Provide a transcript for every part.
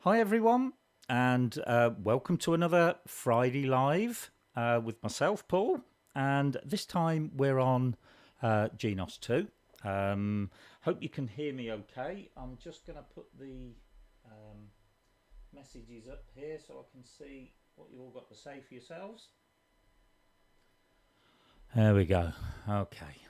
Hi, everyone, and welcome to another Friday Live with myself, Paul. And this time we're on Genos 2. Hope you can hear me okay. I'm just going to put the messages up here so I can see what you all got to say for yourselves. There we go. Okay.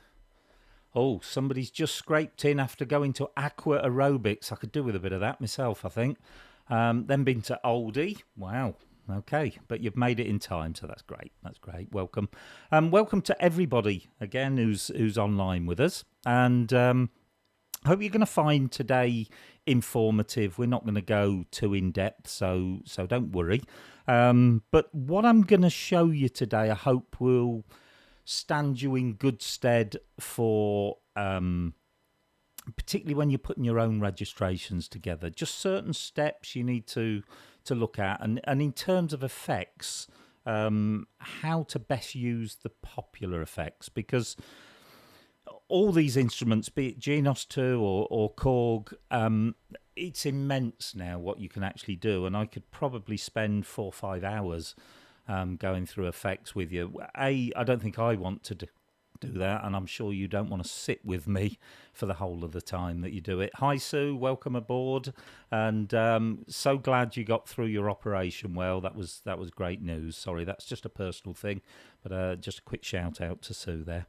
Oh, somebody's just scraped in after going to aqua aerobics. I could do with a bit of that myself, I think. Then been to Oldie. Wow. Okay, but you've made it in time, so that's great. That's great. Welcome. Welcome to everybody again who's online with us, and hope you're going to find today informative. We're not going to go too in depth, so don't worry. But what I'm going to show you today, I hope will stand you in good stead for particularly when you're putting your own registrations together. Just certain steps you need to look at, and in terms of effects, how to best use the popular effects, because all these instruments, be it Genos 2 or Korg, it's immense now what you can actually do, and I could probably spend 4 or 5 hours going through effects with you. I don't think I want to do that, and I'm sure you don't want to sit with me for the whole of the time that you do it. Hi Sue, welcome aboard, and so glad you got through your operation well. That was great news. Sorry, that's just a personal thing, but just a quick shout out to Sue there.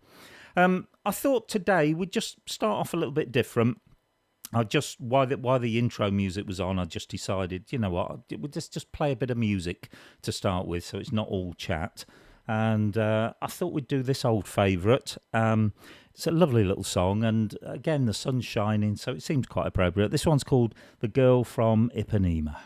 I thought today we'd just start off a little bit different. While the intro music was on, I just decided, you know what, we'll just play a bit of music to start with, so it's not all chat. And I thought we'd do this old favourite. It's a lovely little song, and again, the sun's shining, so it seems quite appropriate. This one's called "The Girl from Ipanema."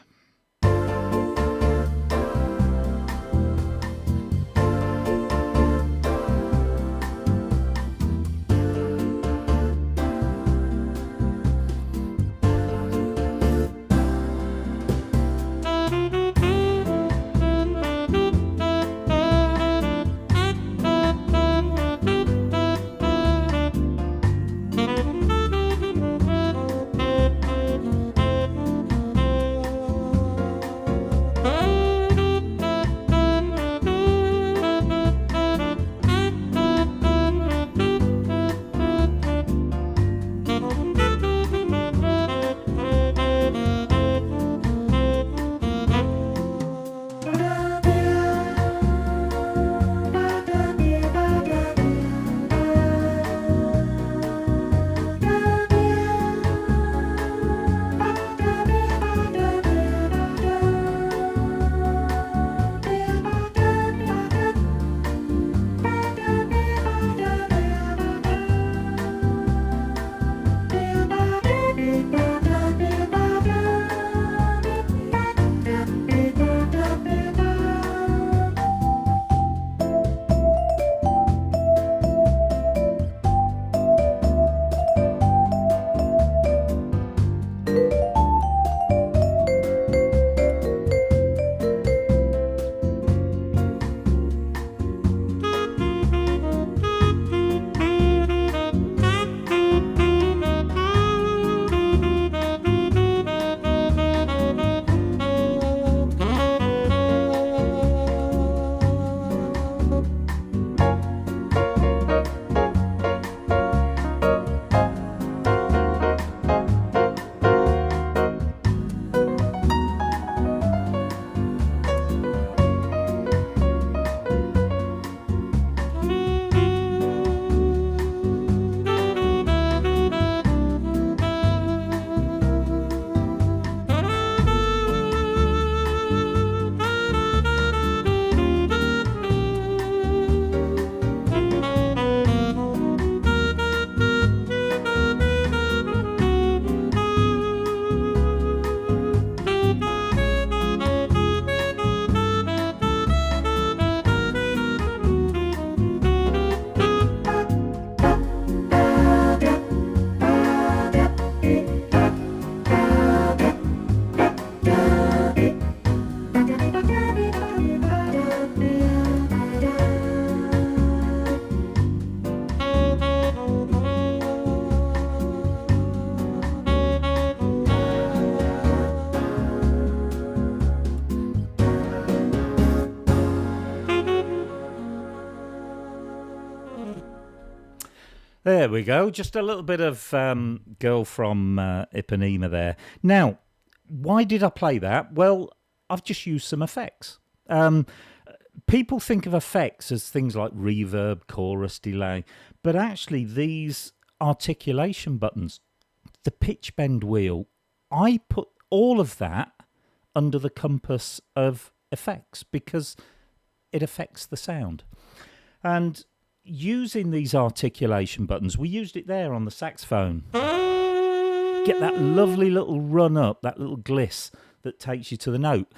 There we go. Just a little bit of Girl from Ipanema there. Now, why did I play that? Well, I've just used some effects. People think of effects as things like reverb, chorus, delay, but actually these articulation buttons, the pitch bend wheel, I put all of that under the compass of effects because it affects the sound. And using these articulation buttons, we used it there on the saxophone. Get that lovely little run up, that little gliss that takes you to the note.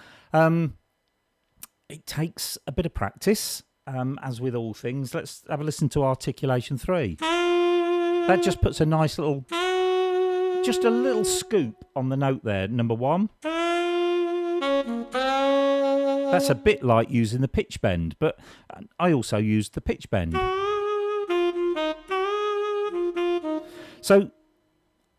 It takes a bit of practice, as with all things. Let's have a listen to Articulation 3. That just puts a nice little, just a little scoop on the note there, number 1. That's a bit like using the pitch bend, but I also used the pitch bend. So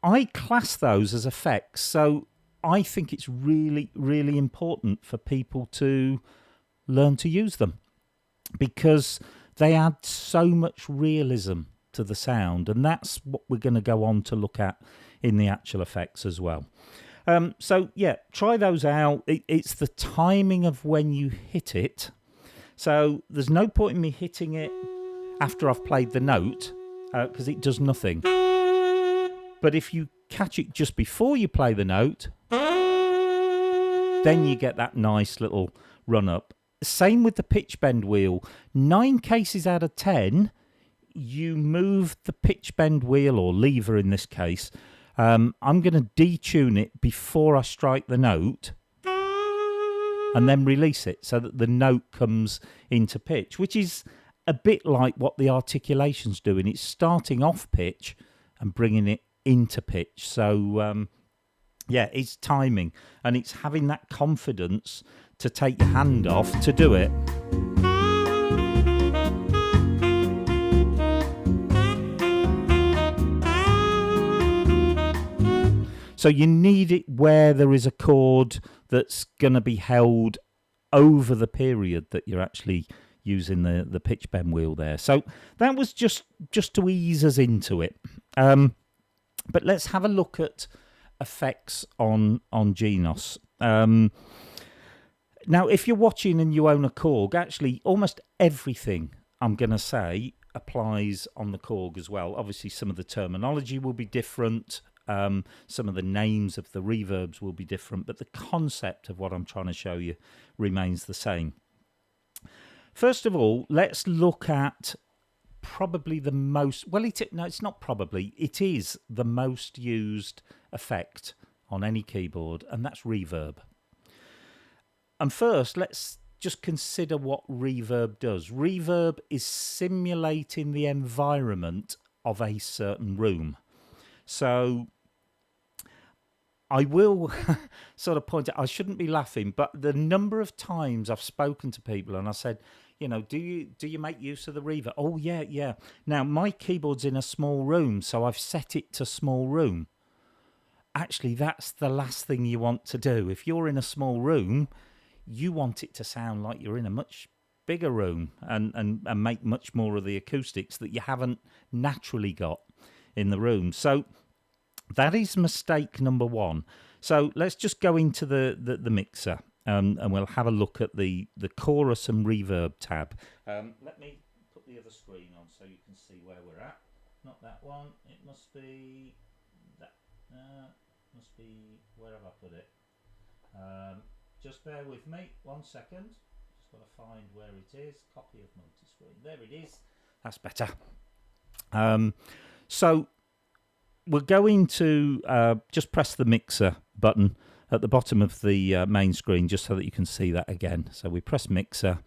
I class those as effects. So I think it's really, really important for people to learn to use them because they add so much realism to the sound, and that's what we're going to go on to look at in the actual effects as well. So yeah, try those out. It's the timing of when you hit it. So there's no point in me hitting it after I've played the note because it does nothing. But if you catch it just before you play the note, then you get that nice little run up. Same with the pitch bend wheel. 9 cases out of 10, you move the pitch bend wheel, or lever in this case. I'm going to detune it before I strike the note and then release it so that the note comes into pitch, which is a bit like what the articulation's doing. It's starting off pitch and bringing it into pitch. So, yeah, it's timing, and it's having that confidence to take your hand off to do it. So you need it where there is a chord that's going to be held over the period that you're actually using the pitch bend wheel there. So that was just to ease us into it. But let's have a look at effects on Genos. Now, if you're watching and you own a Korg, actually almost everything I'm going to say applies on the Korg as well. Obviously, some of the terminology will be different. Some of the names of the reverbs will be different, but the concept of what I'm trying to show you remains the same. First of all, let's look at probably the most, well, no, it's not probably, it is the most used effect on any keyboard, and that's reverb. And first, let's just consider what reverb does. Reverb is simulating the environment of a certain room. So I will sort of point out, I shouldn't be laughing, but the number of times I've spoken to people and I said, you know, do you make use of the reverb? Oh, yeah. Now, my keyboard's in a small room, so I've set it to small room. Actually, that's the last thing you want to do. If you're in a small room, you want it to sound like you're in a much bigger room and make much more of the acoustics that you haven't naturally got in the room. So that is mistake number 1. So let's just go into the mixer and we'll have a look at the chorus and reverb tab. Let me put the other screen on so you can see where we're at. Not that one. It must be that. Must be, where have I put it? Just bear with me 1 second. Just got to find where it is. Copy of multi-screen. There it is. That's better. So we're going to just press the mixer button at the bottom of the main screen just so that you can see that again. So we press mixer,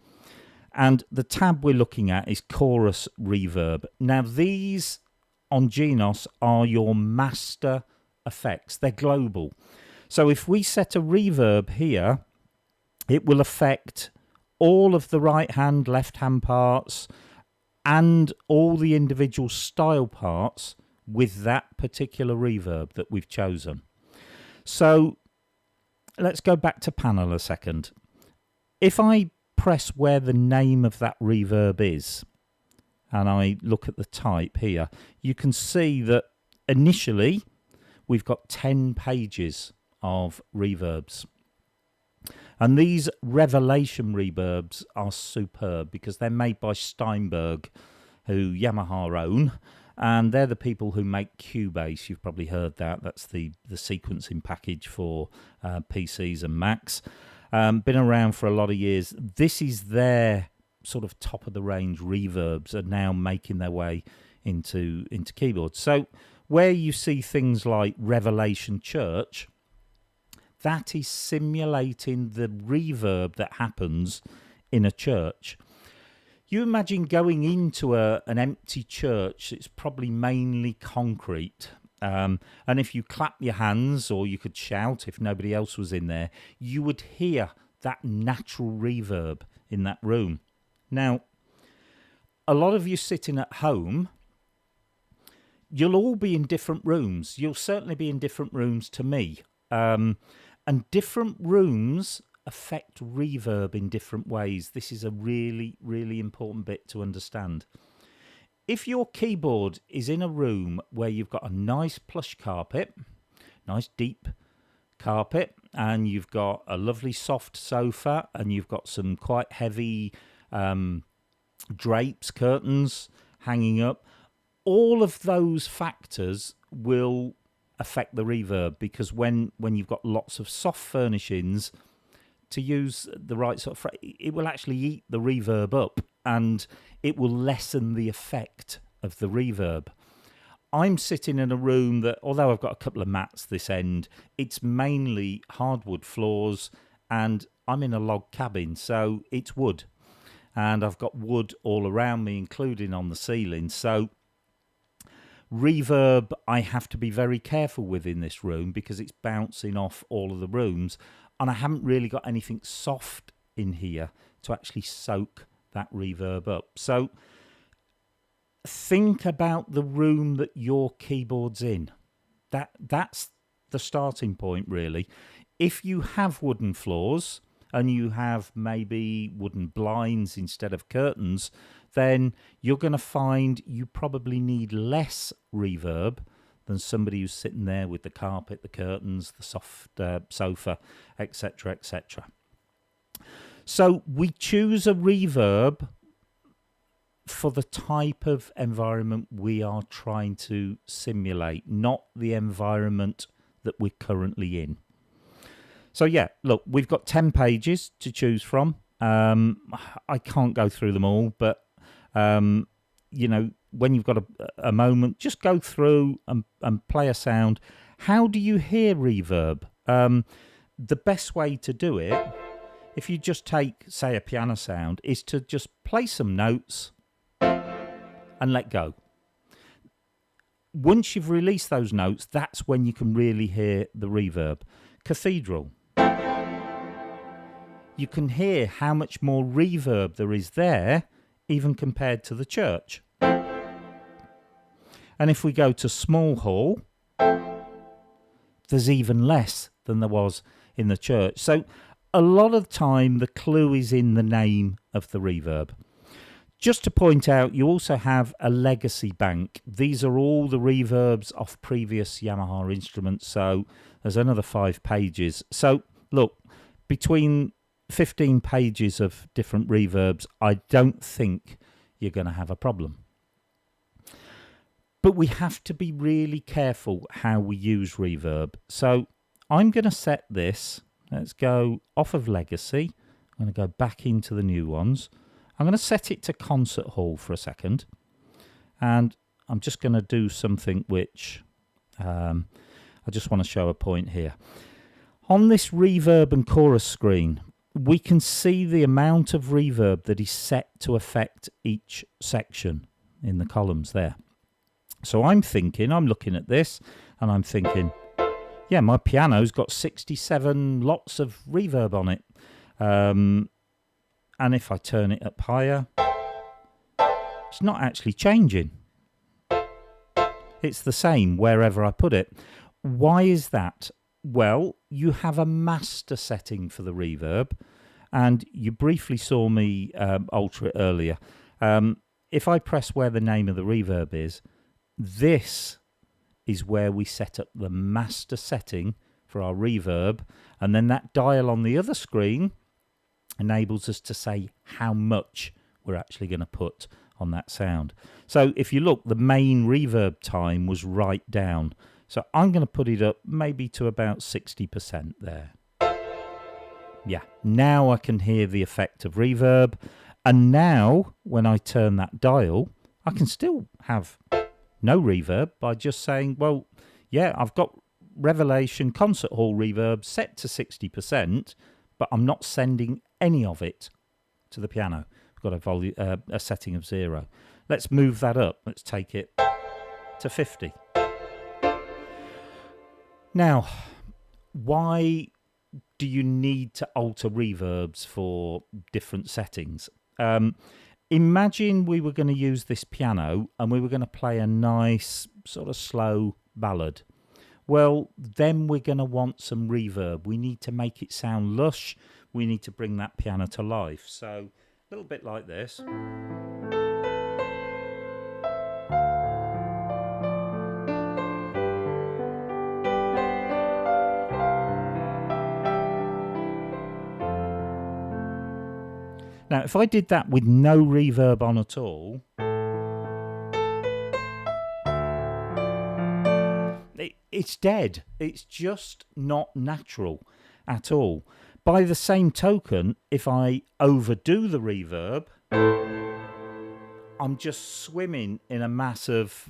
and the tab we're looking at is chorus reverb. Now these on Genos are your master effects. They're global. So if we set a reverb here, it will affect all of the right hand, left hand parts and all the individual style parts with that particular reverb that we've chosen. So let's go back to panel a second. If I press where the name of that reverb is, and I look at the type here, you can see that initially we've got 10 pages of reverbs. And these Revelation reverbs are superb because they're made by Steinberg, who Yamaha own, and they're the people who make Cubase. You've probably heard that. That's the sequencing package for PCs and Macs. Been around for a lot of years. This is their sort of top of the range reverbs are now making their way into keyboards. So where you see things like Revelation Church, that is simulating the reverb that happens in a church. You imagine going into an empty church. It's probably mainly concrete. And if you clap your hands, or you could shout if nobody else was in there, you would hear that natural reverb in that room. Now, a lot of you sitting at home, you'll all be in different rooms. You'll certainly be in different rooms to me. And different rooms affect reverb in different ways. This is a really, really important bit to understand. If your keyboard is in a room where you've got a nice plush carpet, nice deep carpet, and you've got a lovely soft sofa, and you've got some quite heavy drapes, curtains hanging up, all of those factors will affect the reverb, because when you've got lots of soft furnishings, to use the right sort of it will actually eat the reverb up, and it will lessen the effect of the reverb. I'm sitting in a room that, although I've got a couple of mats this end, it's mainly hardwood floors, and I'm in a log cabin, so it's wood, and I've got wood all around me, including on the ceiling. So reverb I have to be very careful with in this room, because it's bouncing off all of the rooms, and I haven't really got anything soft in here to actually soak that reverb up. So think about the room that your keyboard's in. That's the starting point, really. If you have wooden floors and you have maybe wooden blinds instead of curtains, then you're going to find you probably need less reverb than somebody who's sitting there with the carpet, the curtains, the soft sofa, etc., etc. So we choose a reverb for the type of environment we are trying to simulate, not the environment that we're currently in. So yeah, look, we've got 10 pages to choose from. I can't go through them all, but you know, when you've got a moment, just go through and play a sound. How do you hear reverb? The best way to do it, if you just take, say, a piano sound, is to just play some notes and let go. Once you've released those notes, that's when you can really hear the reverb. Cathedral. You can hear how much more reverb there is there, even compared to the church. And if we go to small hall, there's even less than there was in the church. So a lot of the time, the clue is in the name of the reverb. Just to point out, you also have a legacy bank. These are all the reverbs off previous Yamaha instruments. So there's another 5 pages. So look, between 15 pages of different reverbs, I don't think you're going to have a problem. But we have to be really careful how we use reverb. So I'm going to set this. Let's go off of legacy. I'm going to go back into the new ones. I'm going to set it to concert hall for a second. And I'm just going to do something which I just want to show a point here. On this reverb and chorus screen, we can see the amount of reverb that is set to affect each section in the columns there. So I'm looking at this and I'm thinking, yeah, my piano's got 67 lots of reverb on it. And if I turn it up higher, it's not actually changing. It's the same wherever I put it. Why is that? Well, you have a master setting for the reverb, and you briefly saw me alter it earlier. if I press where the name of the reverb is, this is where we set up the master setting for our reverb, and then that dial on the other screen enables us to say how much we're actually going to put on that sound. So if you look, the main reverb time was right down. So I'm going to put it up maybe to about 60% there. Yeah, now I can hear the effect of reverb. And now when I turn that dial, I can still have no reverb by just saying, well, yeah, I've got Revelation Concert Hall reverb set to 60%, but I'm not sending any of it to the piano. I've got a setting of 0. Let's move that up. Let's take it to 50. Now, why do you need to alter reverbs for different settings? Imagine we were going to use this piano and we were going to play a nice sort of slow ballad. Well, then we're going to want some reverb. We need to make it sound lush. We need to bring that piano to life. So a little bit like this. Now, if I did that with no reverb on at all, it's dead. It's just not natural at all. By the same token, if I overdo the reverb, I'm just swimming in a mass of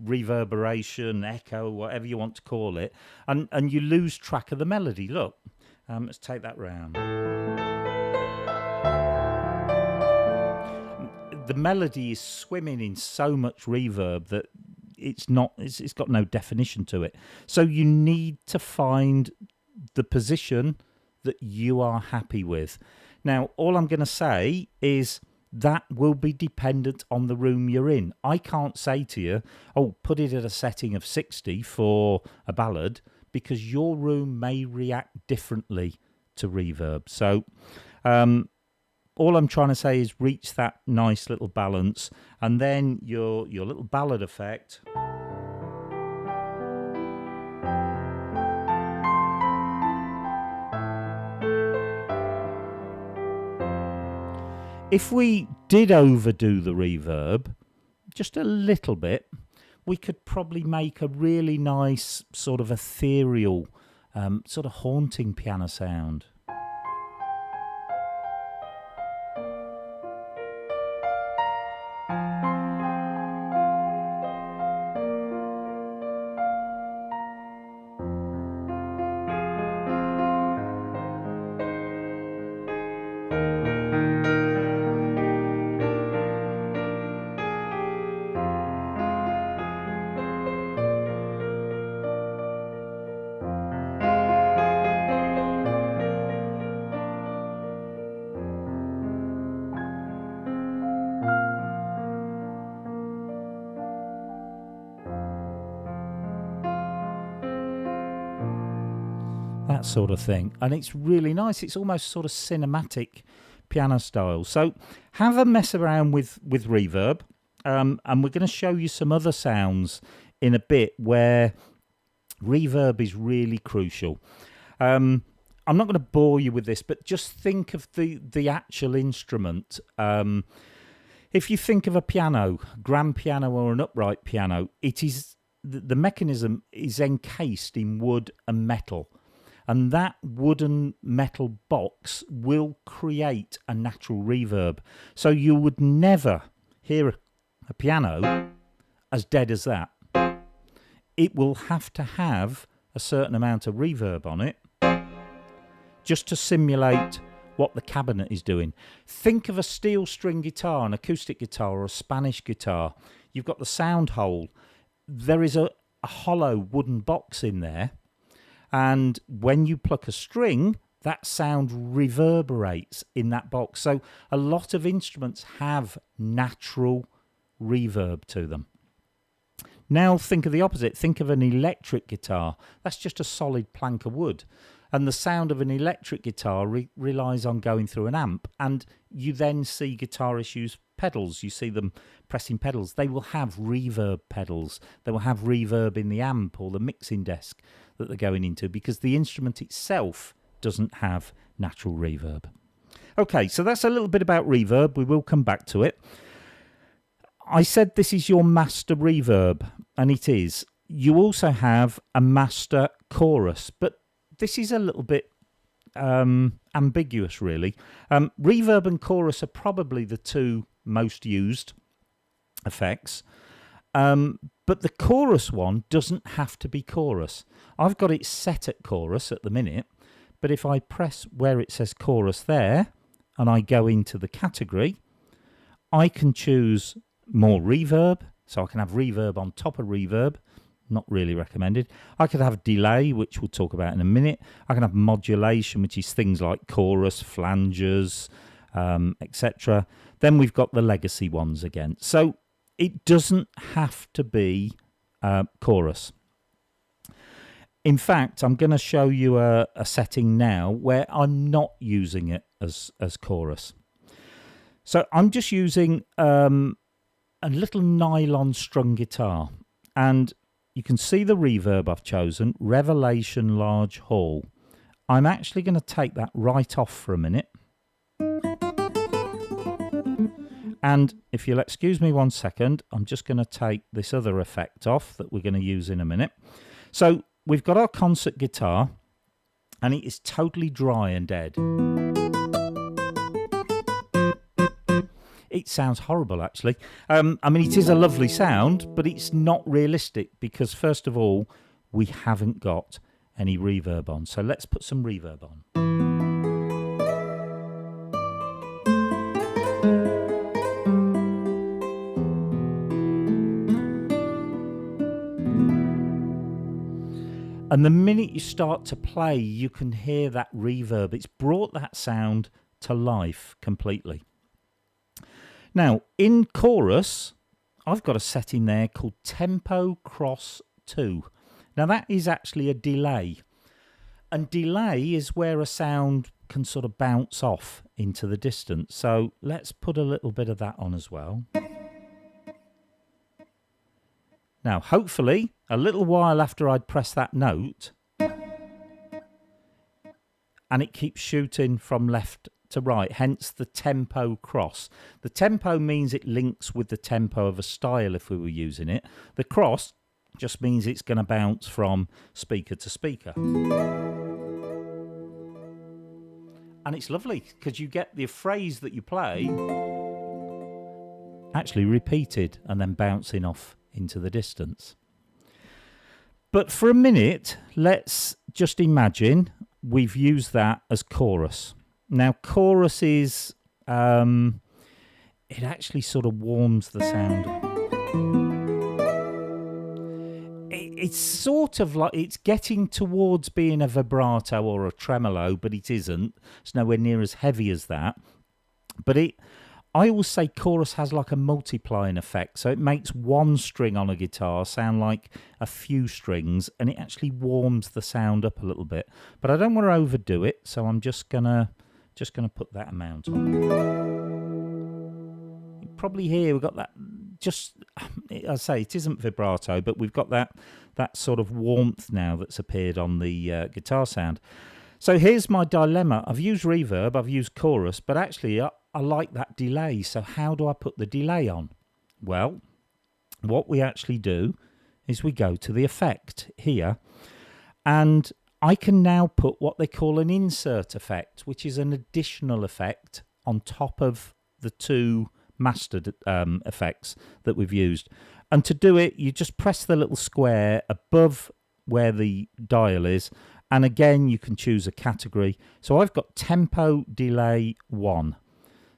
reverberation, echo, whatever you want to call it, and you lose track of the melody. Look, let's take that round. The melody is swimming in so much reverb that it's got no definition to it. So you need to find the position that you are happy with. Now, all I'm going to say is that will be dependent on the room you're in. I can't say to you, oh, put it at a setting of 60 for a ballad, because your room may react differently to reverb. So all I'm trying to say is reach that nice little balance, and then your little ballad effect. If we did overdo the reverb just a little bit, we could probably make a really nice sort of ethereal, sort of haunting piano sound. That sort of thing, and it's really nice. It's almost sort of cinematic piano style. So have a mess around with reverb, and we're going to show you some other sounds in a bit where reverb is really crucial. I'm not going to bore you with this, but just think of the actual instrument. If you think of a piano, grand piano or an upright piano, it is the mechanism is encased in wood and metal. And that wooden metal box will create a natural reverb. So you would never hear a piano as dead as that. It will have to have a certain amount of reverb on it just to simulate what the cabinet is doing. Think of a steel string guitar, an acoustic guitar, or a Spanish guitar. You've got the sound hole. There is a hollow wooden box in there. And when you pluck a string, that sound reverberates in that box. So a lot of instruments have natural reverb to them. Now think of the opposite. Think of an electric guitar. That's just a solid plank of wood. And the sound of an electric guitar relies on going through an amp. And you then see guitarists use pedals. You see them pressing pedals. They will have reverb pedals. They will have reverb in the amp or the mixing desk that they're going into, because the instrument itself doesn't have natural reverb. Okay, so that's a little bit about reverb. We will come back to it. I said this is your master reverb, and it is. You also have a master chorus, but this is a little bit ambiguous, really. Reverb and chorus are probably the two most used effects, but the chorus one doesn't have to be chorus. I've got it set at chorus at the minute, but if I press where it says chorus there, and I go into the category, I can choose more reverb, so I can have reverb on top of reverb. Not really recommended. I could have delay, which we'll talk about in a minute. I can have modulation, which is things like chorus, flanges, etc. Then we've got the legacy ones again. So it doesn't have to be chorus. In fact, I'm going to show you a setting now where I'm not using it as chorus. So I'm just using a little nylon strung guitar, and you can see the reverb I've chosen, Revelation Large Hall. I'm actually going to take that right off for a minute. And if you'll excuse me 1 second, I'm just going to take this other effect off that we're going to use in a minute. So we've got our concert guitar, and it is totally dry and dead. It sounds horrible, actually. I mean, it is a lovely sound, but it's not realistic because, first of all, we haven't got any reverb on. So let's put some reverb on. And the minute you start to play, you can hear that reverb. It's brought that sound to life completely. Now, in chorus, I've got a setting there called Tempo Cross 2. Now, that is actually a delay. And delay is where a sound can sort of bounce off into the distance. So let's put a little bit of that on as well. Now, hopefully, a little while after I'd press that note, and it keeps shooting from left to right, hence the tempo cross. The tempo means it links with the tempo of a style if we were using it. The cross just means it's going to bounce from speaker to speaker. And it's lovely because you get the phrase that you play actually repeated and then bouncing off into the distance. But for a minute, let's just imagine we've used that as chorus. Now, chorus is, it actually sort of warms the sound. It's sort of like, it's getting towards being a vibrato or a tremolo, but it isn't. It's nowhere near as heavy as that. But I always say chorus has like a multiplying effect. So it makes one string on a guitar sound like a few strings, and it actually warms the sound up a little bit. But I don't want to overdo it, so I'm just gonna put that amount on. You probably hear we've got that, just, I say it isn't vibrato, but we've got that sort of warmth now that's appeared on the guitar sound. So here's my dilemma. I've used reverb, I've used chorus, but actually I like that delay. So how do I put the delay on? Well, what we actually do is we go to the effect here, and I can now put what they call an insert effect, which is an additional effect on top of the two mastered effects that we've used. And to do it, you just press the little square above where the dial is, and again you can choose a category. So I've got tempo delay 1.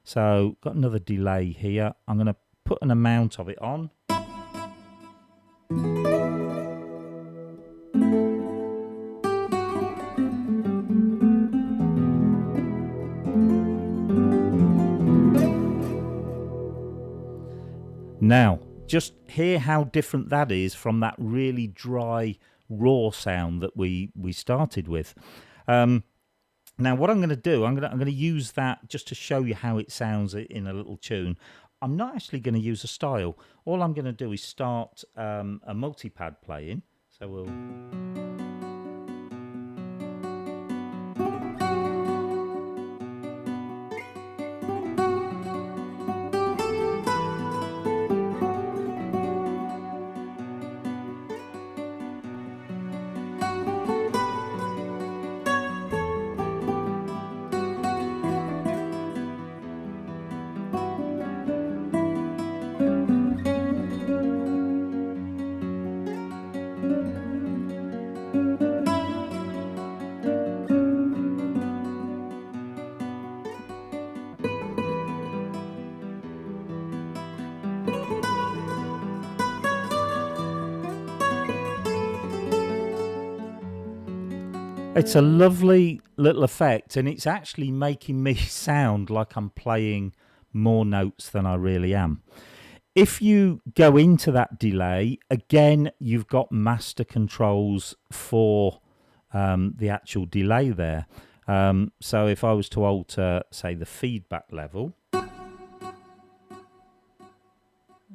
So got another delay here. I'm going to put an amount of it on. Now, just hear how different that is from that really dry, raw sound that we started with. Now, what I'm going to do, I'm going to use that just to show you how it sounds in a little tune. I'm not actually going to use a style. All I'm going to do is start a multi-pad playing. So we'll... It's a lovely little effect, and it's actually making me sound like I'm playing more notes than I really am. If you go into that delay, again, you've got master controls for the actual delay there. So if I was to alter, say, the feedback level,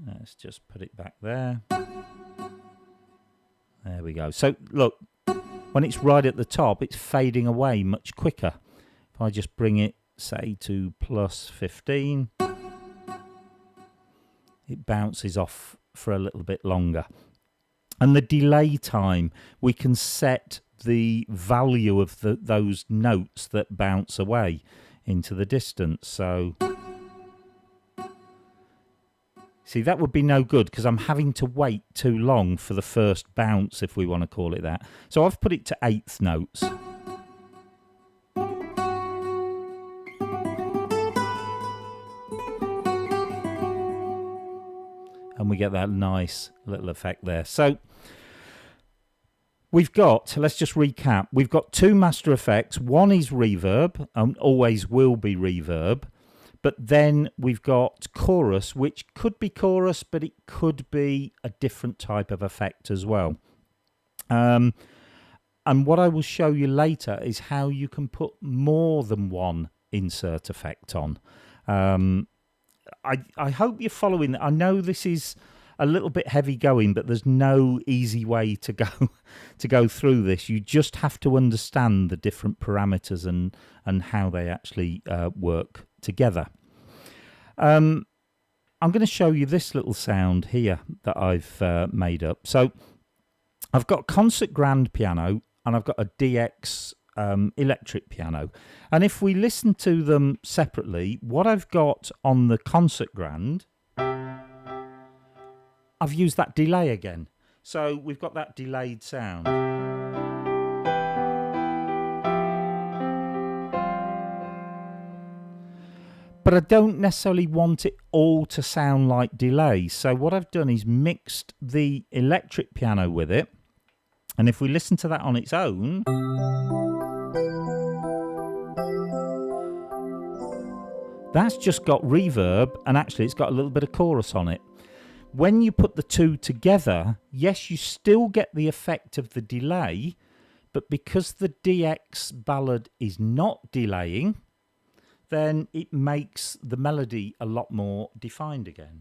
let's just put it back there. There we go. So look, when it's right at the top, it's fading away much quicker. If I just bring it, say, to plus 15, it bounces off for a little bit longer. And the delay time, we can set the value of those notes that bounce away into the distance. So, see, that would be no good because I'm having to wait too long for the first bounce, if we want to call it that. So I've put it to eighth notes. And we get that nice little effect there. So we've got, let's just recap. We've got two master effects. One is reverb, and always will be reverb. But then we've got chorus, which could be chorus, but it could be a different type of effect as well. And what I will show you later is how you can put more than one insert effect on. I hope you're following. I know this is a little bit heavy going, but there's no easy way to go through this. You just have to understand the different parameters and how they actually work together. I'm going to show you this little sound here that I've made up. So I've got concert grand piano and I've got a DX electric piano, and if we listen to them separately, what I've got on the concert grand, I've used that delay again. So we've got that delayed sound. But I don't necessarily want it all to sound like delay. So what I've done is mixed the electric piano with it. And if we listen to that on its own, that's just got reverb, and actually it's got a little bit of chorus on it. When you put the two together, yes, you still get the effect of the delay, but because the DX ballad is not delaying, then it makes the melody a lot more defined again.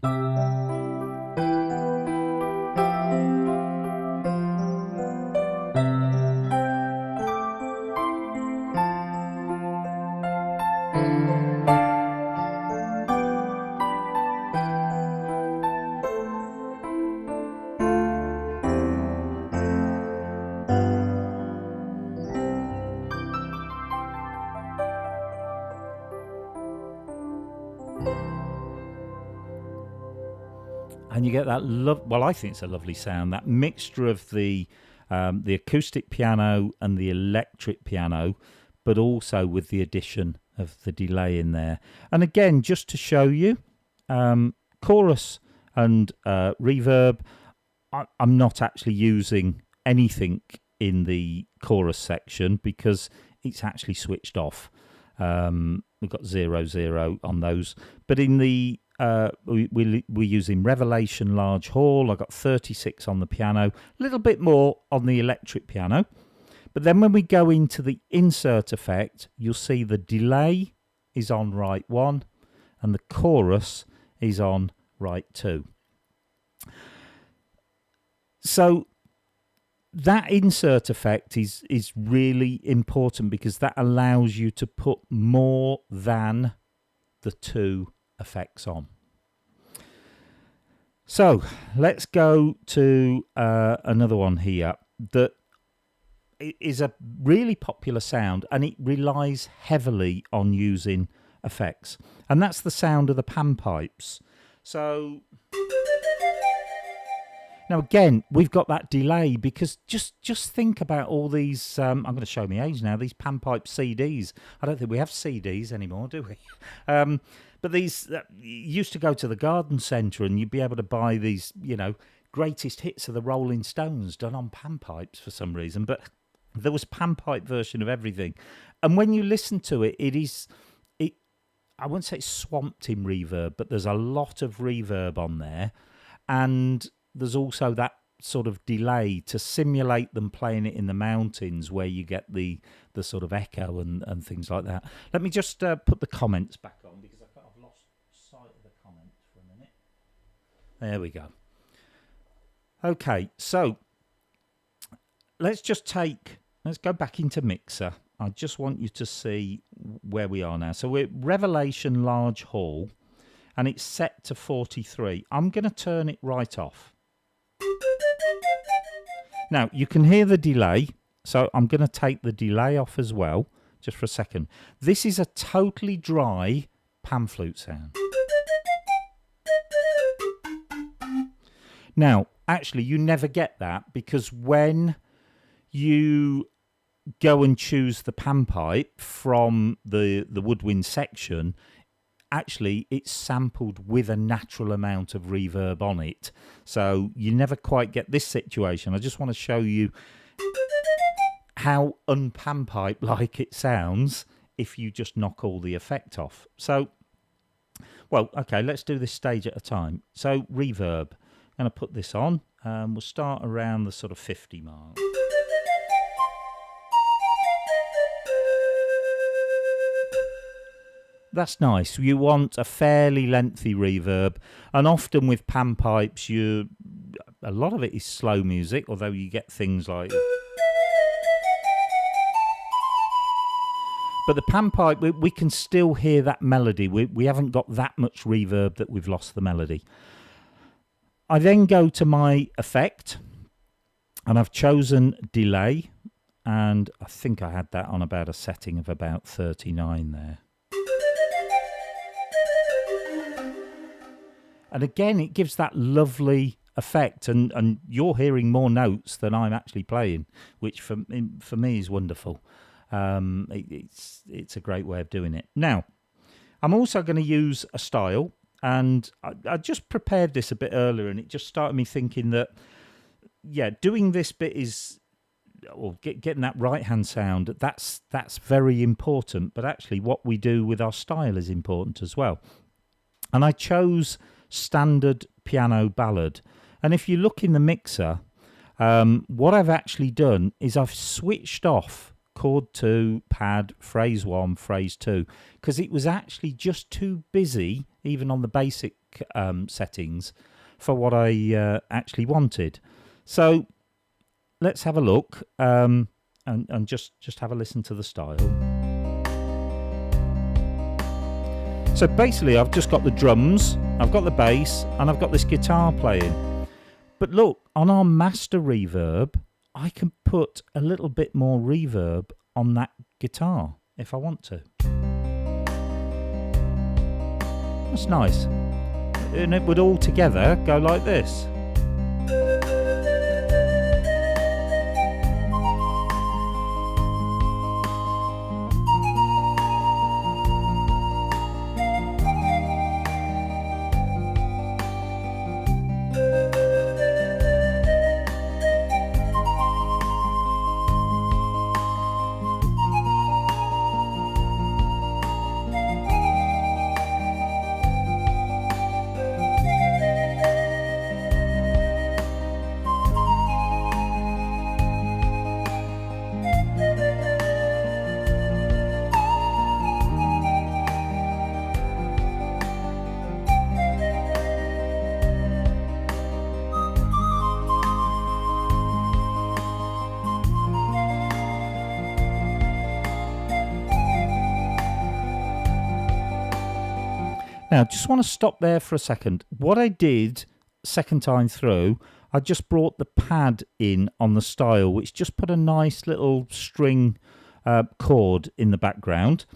And you get that well, I think it's a lovely sound, that mixture of the acoustic piano and the electric piano, but also with the addition of the delay in there. And again, just to show you, chorus and reverb, I'm not actually using anything in the chorus section because it's actually switched off. We've got 0, 0 on those, but in the we're using Revelation Large Hall. I've got 36 on the piano, a little bit more on the electric piano, But then when we go into the insert effect, you'll see the delay is on right 1 and the chorus is on right 2. So that insert effect is really important because that allows you to put more than the 2 effects on. So let's go to another one here that is a really popular sound, and it relies heavily on using effects, and that's the sound of the panpipes. So now again, we've got that delay because just think about all these, I'm going to show my age now, these panpipe CDs. I don't think we have CDs anymore, do we? But these used to go to the garden centre and you'd be able to buy these, you know, greatest hits of the Rolling Stones done on panpipes for some reason. But there was panpipe version of everything. And when you listen to it, I wouldn't say it's swamped in reverb, but there's a lot of reverb on there. And there's also that sort of delay to simulate them playing it in the mountains where you get the sort of echo and things like that. Let me just put the comments back on because I've lost sight of the comments for a minute. There we go. Okay, so let's go back into Mixer. I just want you to see where we are now. So we're Revelation Large Hall and it's set to 43. I'm going to turn it right off. Now, you can hear the delay, so I'm going to take the delay off as well, just for a second. This is a totally dry pan flute sound. Now, actually, you never get that because when you go and choose the panpipe from the woodwind section, actually it's sampled with a natural amount of reverb on it, so you never quite get this situation. I just want to show you how unpanpipe like it sounds if you just knock all the effect off. So, well, okay, let's do this stage at a time. So reverb, I'm going to put this on. We'll start around the sort of 50 mark. That's nice. You want a fairly lengthy reverb, and often with panpipes, a lot of it is slow music, although you get things like. But the panpipe, we can still hear that melody. We haven't got that much reverb that we've lost the melody. I then go to my effect, and I've chosen delay, and I think I had that on about a setting of about 39 there. And again, it gives that lovely effect, and you're hearing more notes than I'm actually playing, which for me is wonderful. It's a great way of doing it. Now, I'm also going to use a style, and I just prepared this a bit earlier, and it just started me thinking that, yeah, doing this bit is, or getting that right-hand sound, that's very important, but actually what we do with our style is important as well. And I chose standard piano ballad, and if you look in the mixer, what I've actually done is I've switched off chord 2, pad, phrase 1, phrase 2, because it was actually just too busy, even on the basic settings, for what I actually wanted. So let's have a look and just have a listen to the style. So basically I've just got the drums, I've got the bass, and I've got this guitar playing. But look, on our master reverb, I can put a little bit more reverb on that guitar if I want to. That's nice. And it would all together go like this. Now, just want to stop there for a second. What I did second time through, I just brought the pad in on the style, which just put a nice little string chord in the background.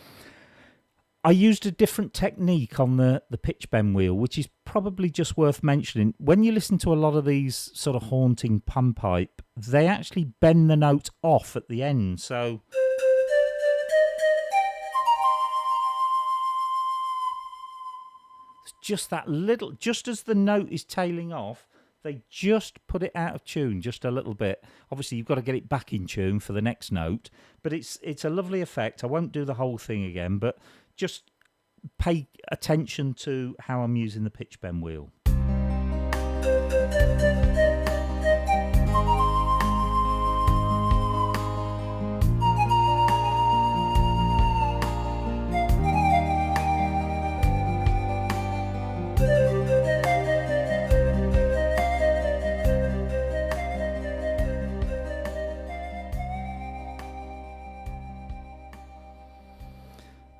I used a different technique on the pitch bend wheel, which is probably just worth mentioning. When you listen to a lot of these sort of haunting panpipe, they actually bend the note off at the end. So just that little, just as the note is tailing off, they just put it out of tune just a little bit. Obviously, you've got to get it back in tune for the next note, but it's a lovely effect. I won't do the whole thing again, but just pay attention to how I'm using the pitch bend wheel.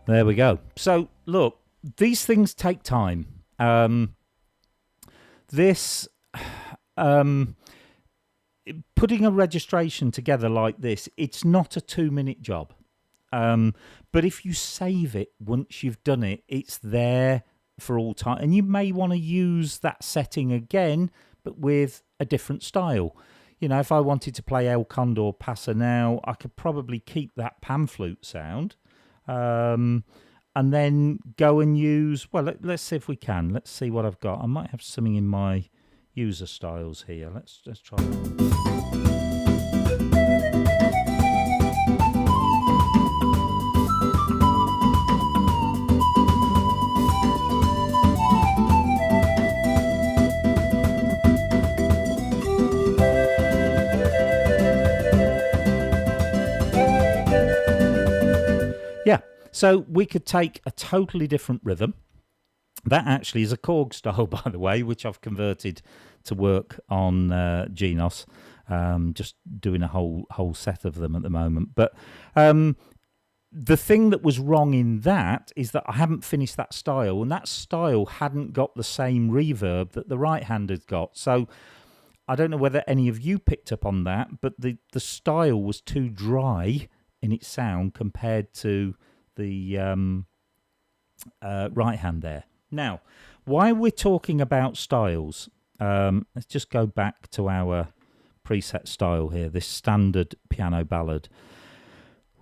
There we go. So, look, these things take time. Putting a registration together like this, it's not a 2-minute job. But if you save it once you've done it, it's there for all time. And you may want to use that setting again, but with a different style. You know, if I wanted to play El Condor Pasa now, I could probably keep that pan flute sound. And then go and use, well, let's see if we can. Let's see what I've got. I might have something in my user styles here. Let's try that. Yeah, so we could take a totally different rhythm. That actually is a Korg style, by the way, which I've converted to work on Genos. Just doing a whole set of them at the moment. But the thing that was wrong in that is that I haven't finished that style, and that style hadn't got the same reverb that the right hand had got. So I don't know whether any of you picked up on that, but the style was too dry in its sound compared to the right hand there. Now, while we're talking about styles, let's just go back to our preset style here, this standard piano ballad.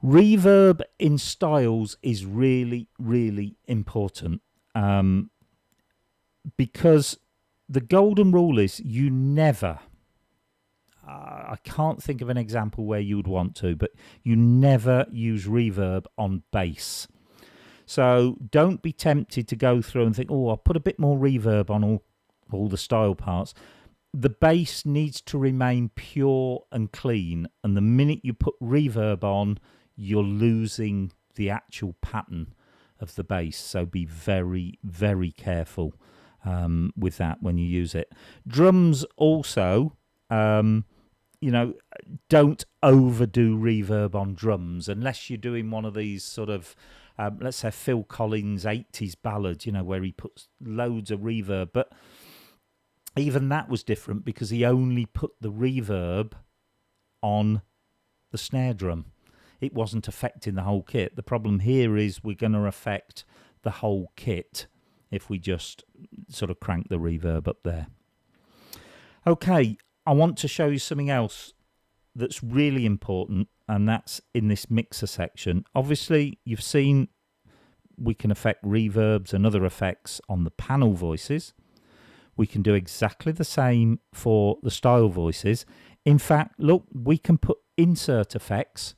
Reverb in styles is really, really important because the golden rule is you never, I can't think of an example where you would want to, but you never use reverb on bass. So don't be tempted to go through and think, oh, I'll put a bit more reverb on all the style parts. The bass needs to remain pure and clean, and the minute you put reverb on, you're losing the actual pattern of the bass. So be very, very careful with that when you use it. Drums also, you know, don't overdo reverb on drums unless you're doing one of these sort of, let's say Phil Collins 80s ballad, you know, where he puts loads of reverb. But even that was different because he only put the reverb on the snare drum. It wasn't affecting the whole kit. The problem here is we're going to affect the whole kit if we just sort of crank the reverb up there. Okay, I want to show you something else that's really important, and that's in this mixer section. Obviously, you've seen we can affect reverbs and other effects on the panel voices. We can do exactly the same for the style voices. In fact, look, we can put insert effects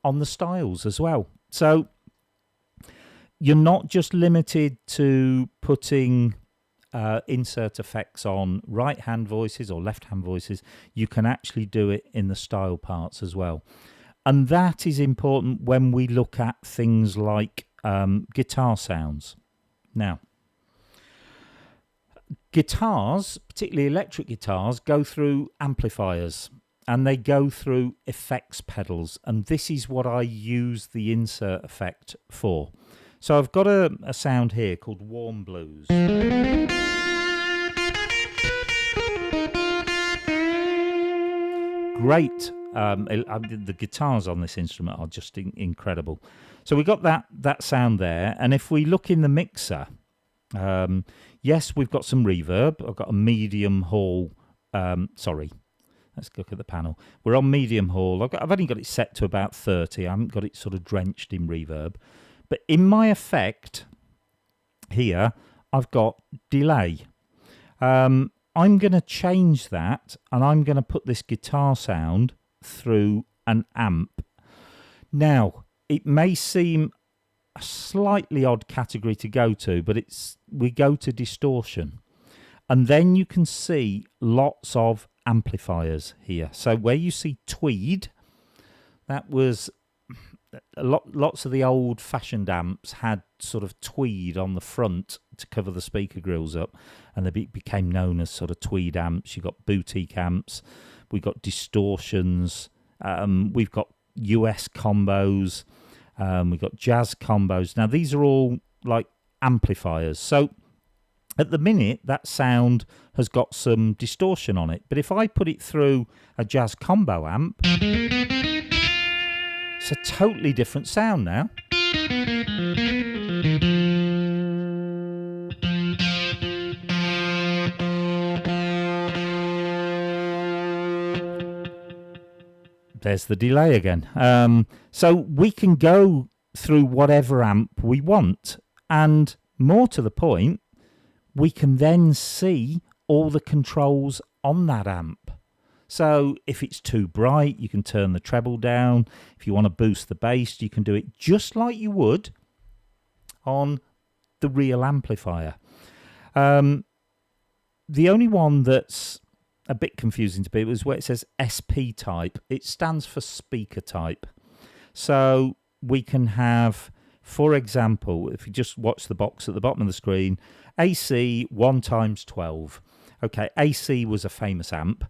on the styles as well. So you're not just limited to putting insert effects on right hand voices or left hand voices. You can actually do it in the style parts as well. And that is important when we look at things like guitar sounds. Now, guitars, particularly electric guitars, go through amplifiers and they go through effects pedals, and this is what I use the insert effect for. So I've got a sound here called Warm Blues. Great. The guitars on this instrument are just incredible. So we got that sound there. And if we look in the mixer, yes, we've got some reverb. I've got a medium hall. Sorry, let's look at the panel. We're on medium hall. I've only got it set to about 30. I haven't got it sort of drenched in reverb. But in my effect here, I've got delay. I'm going to change that, and I'm going to put this guitar sound through an amp. Now, it may seem a slightly odd category to go to, but we go to distortion. And then you can see lots of amplifiers here. So where you see tweed, that was lots of the old-fashioned amps had sort of tweed on the front to cover the speaker grills up, and they became known as sort of tweed amps. You've got boutique amps, we've got distortions, we've got US combos, we've got jazz combos. Now these are all like amplifiers. So at the minute that sound has got some distortion on it, but if I put it through a jazz combo amp, it's a totally different sound now. There's the delay again. So we can go through whatever amp we want. And more to the point, we can then see all the controls on that amp. So if it's too bright, you can turn the treble down. If you want to boost the bass, you can do it just like you would on the real amplifier. The only one that's a bit confusing to people is where it says SP type. It stands for speaker type. So we can have, for example, if you just watch the box at the bottom of the screen, AC 1x12. Okay, AC was a famous amp.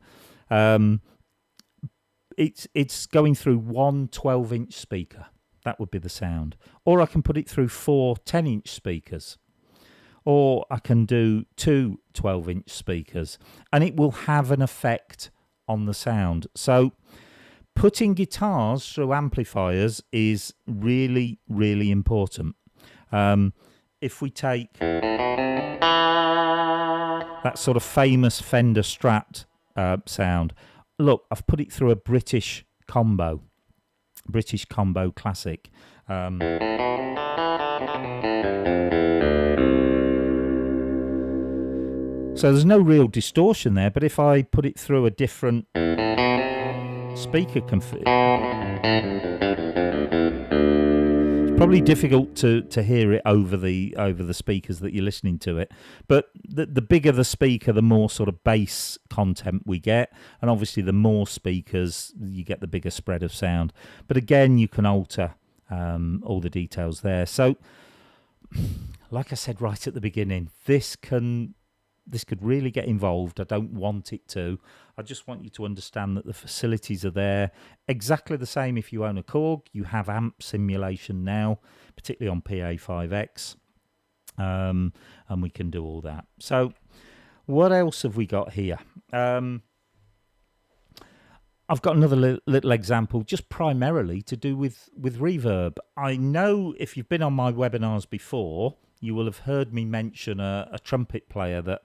It's going through one 12-inch speaker. That would be the sound. Or I can put it through four 10-inch speakers. Or I can do two 12-inch speakers. And it will have an effect on the sound. So putting guitars through amplifiers is really, really important. If we take that sort of famous Fender Strat sound. Look, I've put it through a British combo classic. So there's no real distortion there, but if I put it through a different speaker config, it's probably difficult to hear it over the speakers that you're listening to it. But the bigger the speaker, the more sort of bass content we get, and obviously the more speakers, you get the bigger spread of sound. But again, you can alter all the details there. So, like I said right at the beginning, this could really get involved. I don't want it to. I just want you to understand that the facilities are there. Exactly the same if you own a Korg. You have amp simulation now, particularly on PA5X. And we can do all that. So what else have we got here? I've got another little example, just primarily to do with reverb. I know if you've been on my webinars before, you will have heard me mention a trumpet player that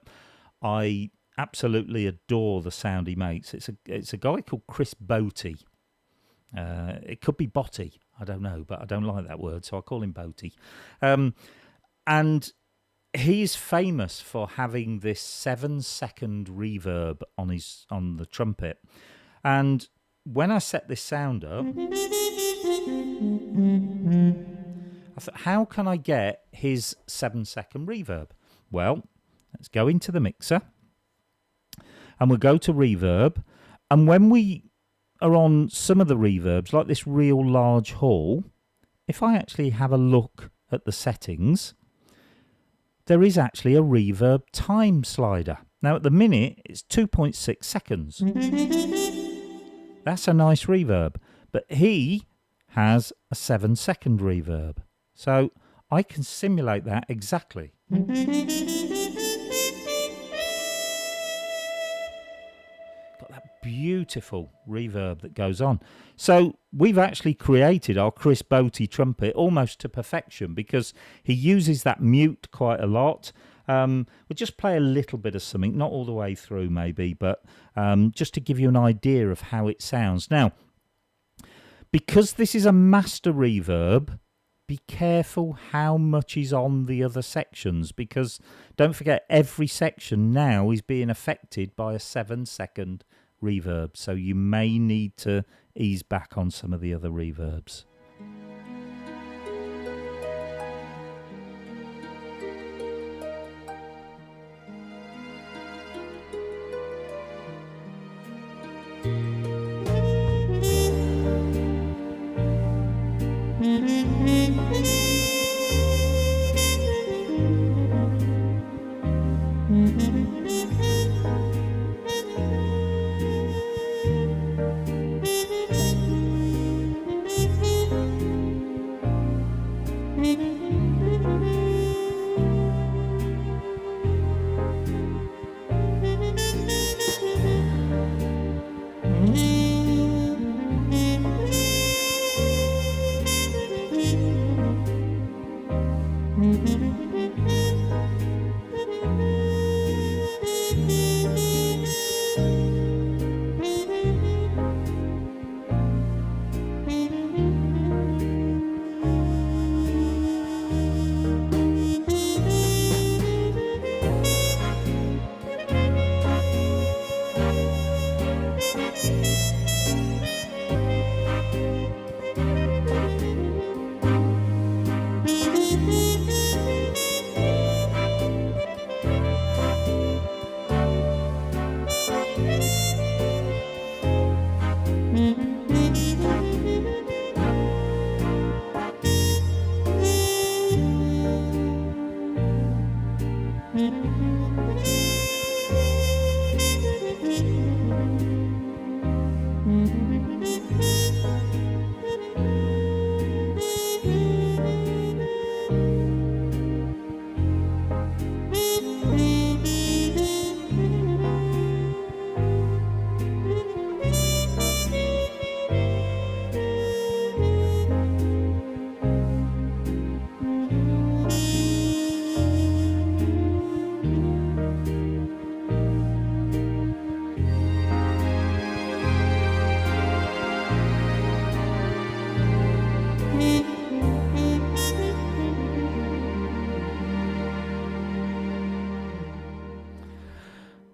I absolutely adore the sound he makes. It's a guy called Chris Botti. It could be Botti, I don't know, but I don't like that word, so I call him Botti. And he's famous for having this 7-second reverb on the trumpet. And when I set this sound up, I thought, how can I get his 7-second reverb? Well, let's go into the mixer and we'll go to reverb. And when we are on some of the reverbs, like this real large hall, if I actually have a look at the settings, there is actually a reverb time slider. Now at the minute, it's 2.6 seconds. That's a nice reverb, but he has a 7-second reverb. So I can simulate that exactly. Got that beautiful reverb that goes on. So we've actually created our Chris Botti trumpet almost to perfection because he uses that mute quite a lot. We'll just play a little bit of something, not all the way through maybe, but just to give you an idea of how it sounds. Now, because this is a master reverb, be careful how much is on the other sections, because don't forget every section now is being affected by a 7-second reverb, so you may need to ease back on some of the other reverbs.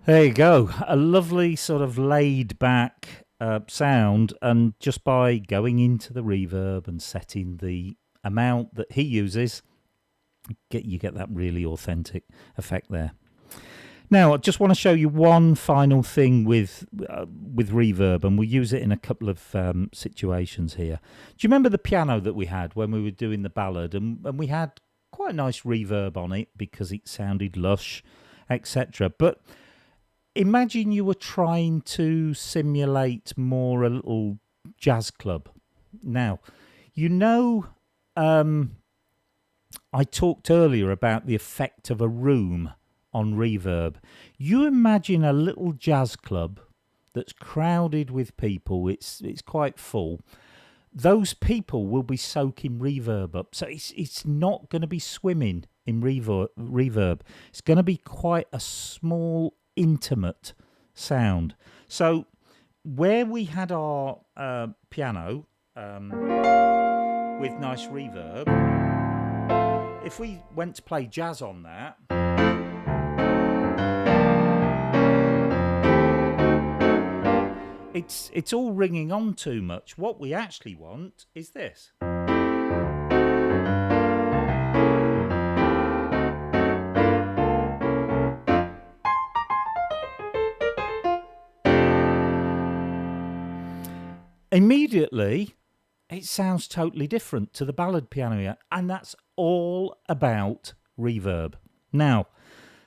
There you go. A lovely sort of laid back sound, and just by going into the reverb and setting the amount that he uses, you get that really authentic effect there. Now, I just want to show you one final thing with reverb, and we'll use it in a couple of situations here. Do you remember the piano that we had when we were doing the ballad? And we had quite a nice reverb on it because it sounded lush, etc. But imagine you were trying to simulate more a little jazz club. Now, you know, I talked earlier about the effect of a room on reverb. You imagine a little jazz club that's crowded with people. It's quite full. Those people will be soaking reverb up. So it's not going to be swimming in reverb. It's going to be quite a small, intimate sound. So where we had our piano with nice reverb, if we went to play jazz on that, it's all ringing on too much. What we actually want is this. Immediately, it sounds totally different to the ballad piano here, and that's all about reverb. Now,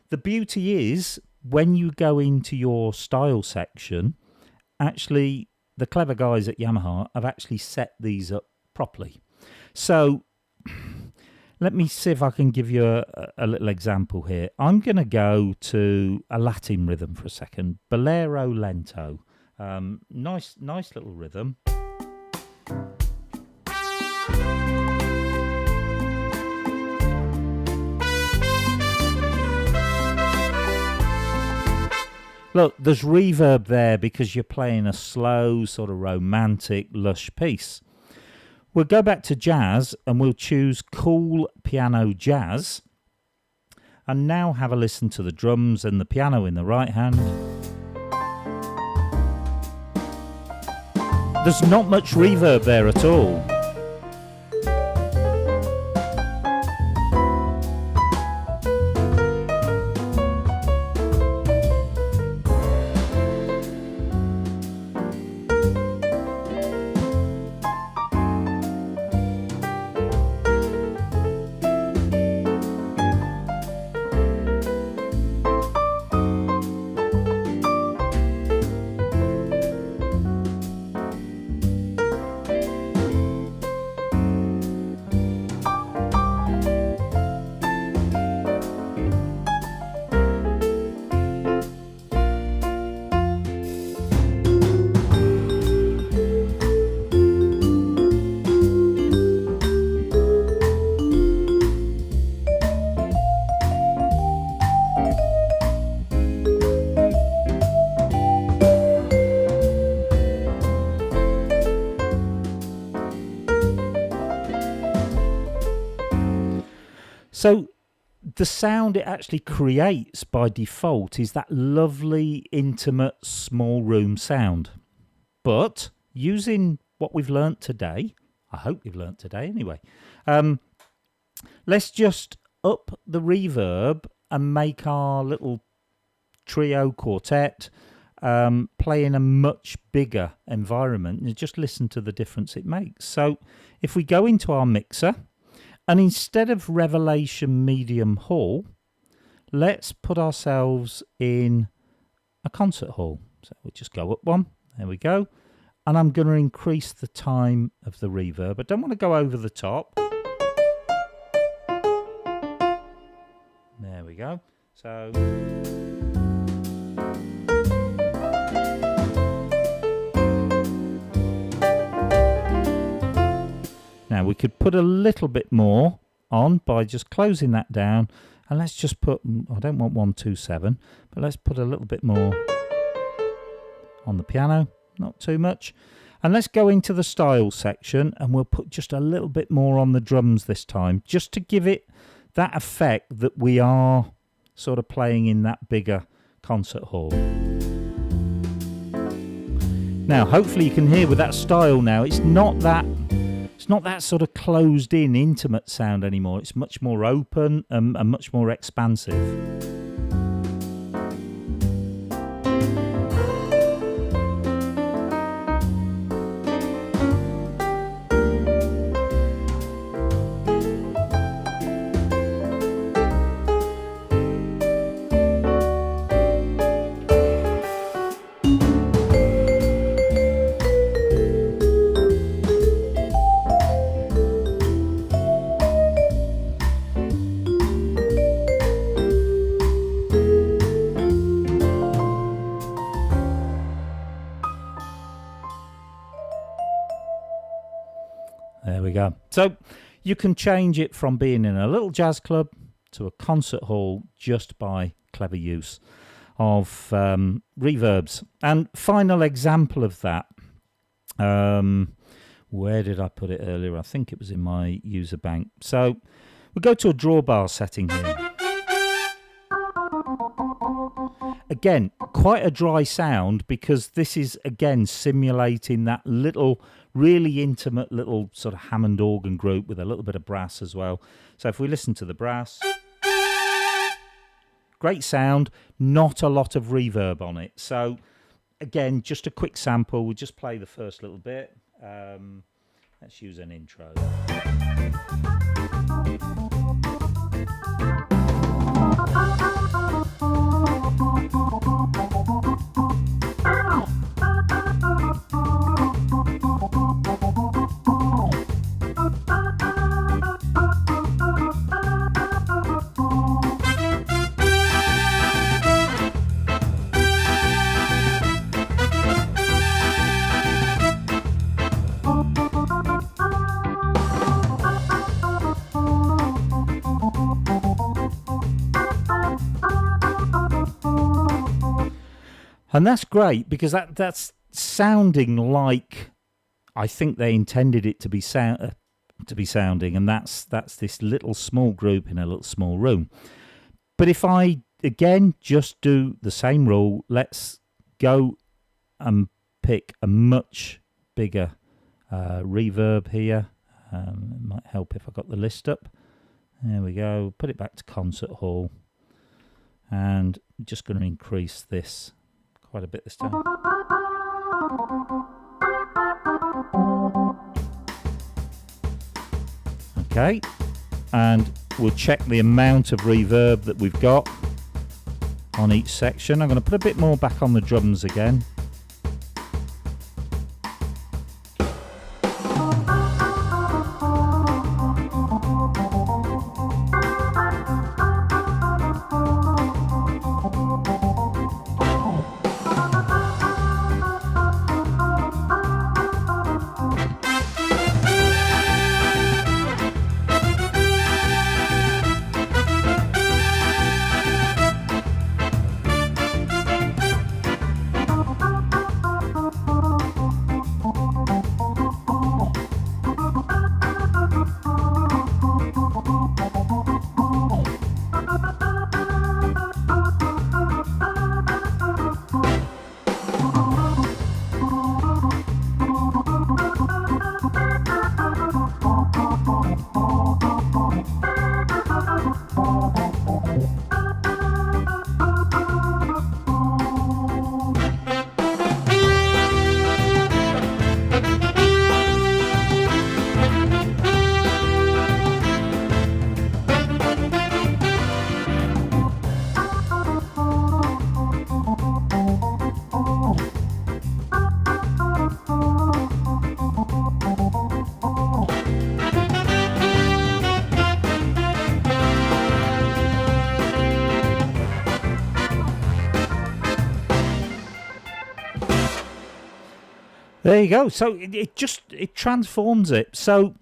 the beauty is when you go into your style section, actually, the clever guys at Yamaha have actually set these up properly. So Let me see if I can give you a little example here. I'm going to go to a Latin rhythm for a second. Bolero lento. Nice little rhythm. Look, there's reverb there because you're playing a slow, sort of romantic, lush piece. We'll go back to jazz and we'll choose Cool Piano Jazz. And now have a listen to the drums and the piano in the right hand. There's not much reverb there at all. So the sound it actually creates by default is that lovely, intimate, small room sound. But using what we've learnt today, I hope you've learnt today anyway, let's just up the reverb and make our little trio quartet play in a much bigger environment, and just listen to the difference it makes. So if we go into our mixer, and instead of Revelation Medium Hall, let's put ourselves in a concert hall. So we'll just go up one. There we go. And I'm going to increase the time of the reverb. I don't want to go over the top. There we go. So now we could put a little bit more on by just closing that down, and let's just put, I don't want 127, but let's put a little bit more on the piano, not too much. And let's go into the style section and we'll put just a little bit more on the drums this time, just to give it that effect that we are sort of playing in that bigger concert hall. Now hopefully you can hear with that style now, it's not that sort of closed in intimate sound anymore. It's much more open and much more expansive. There we go. So you can change it from being in a little jazz club to a concert hall just by clever use of reverbs. And final example of that, where did I put it earlier? I think it was in my user bank. So we'll go to a drawbar setting here. Again, quite a dry sound because this is, again, simulating that little, really intimate little sort of Hammond organ group with a little bit of brass as well. So if we listen to the brass, great sound, not a lot of reverb on it. So again, just a quick sample. We'll just play the first little bit. Let's use an intro. And that's great because that's sounding like I think they intended it to be sounding, and that's this little small group in a little small room. But if I again just do the same rule, let's go and pick a much bigger reverb here. It might help if I got the list up. There we go. Put it back to concert hall, and I'm just going to increase this quite a bit this time. Okay, and we'll check the amount of reverb that we've got on each section. I'm going to put a bit more back on the drums again. There you go. So it transforms it. So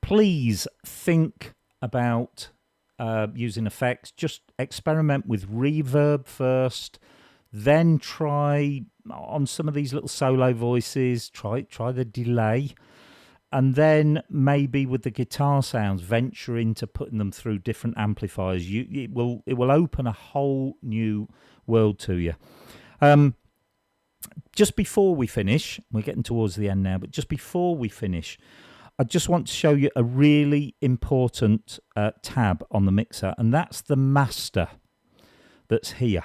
please think about using effects. Just experiment with reverb first, then try on some of these little solo voices. Try the delay, and then maybe with the guitar sounds, venture into putting them through different amplifiers. It will open a whole new world to you. Just before we finish, we're getting towards the end now, but just before we finish, I just want to show you a really important tab on the mixer, and that's the master that's here.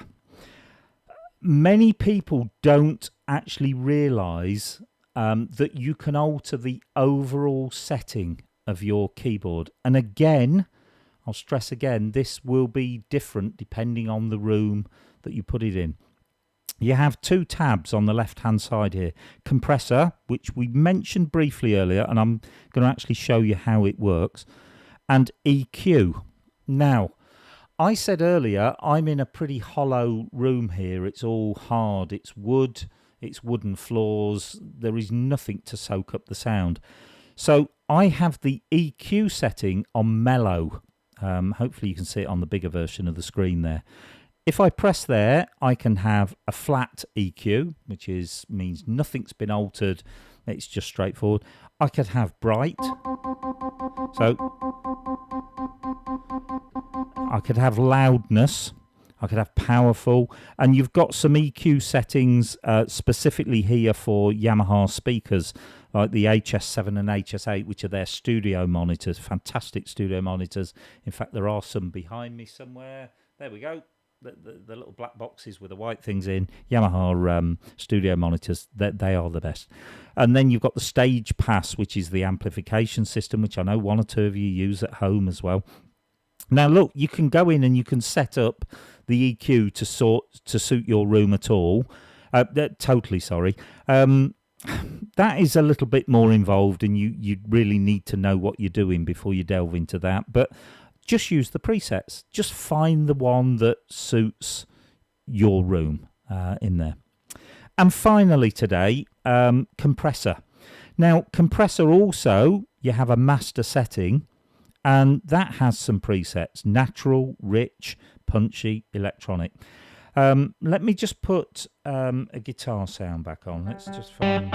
Many people don't actually realise that you can alter the overall setting of your keyboard. And again, I'll stress again, this will be different depending on the room that you put it in. You have two tabs on the left-hand side here. Compressor, which we mentioned briefly earlier, and I'm going to actually show you how it works, and EQ. Now, I said earlier, I'm in a pretty hollow room here. It's all hard. It's wood. It's wooden floors. There is nothing to soak up the sound. So I have the EQ setting on mellow. Hopefully you can see it on the bigger version of the screen there. If I press there, I can have a flat EQ, which means nothing's been altered. It's just straightforward. I could have bright. So I could have loudness. I could have powerful. And you've got some EQ settings specifically here for Yamaha speakers, like the HS7 and HS8, which are their studio monitors, fantastic studio monitors. In fact, there are some behind me somewhere. There we go. The little black boxes with the white things in, Yamaha studio monitors, they are the best. And then you've got the stage pass, which is the amplification system, which I know one or two of you use at home as well. Now look, you can go in and you can set up the EQ to suit your room at all. Totally, sorry. That is a little bit more involved, and you really need to know what you're doing before you delve into that. But just use the presets. Just find the one that suits your room in there. And finally today, compressor. Now, compressor also, you have a master setting, and that has some presets: natural, rich, punchy, electronic. Let me just put a guitar sound back on. Let's just find...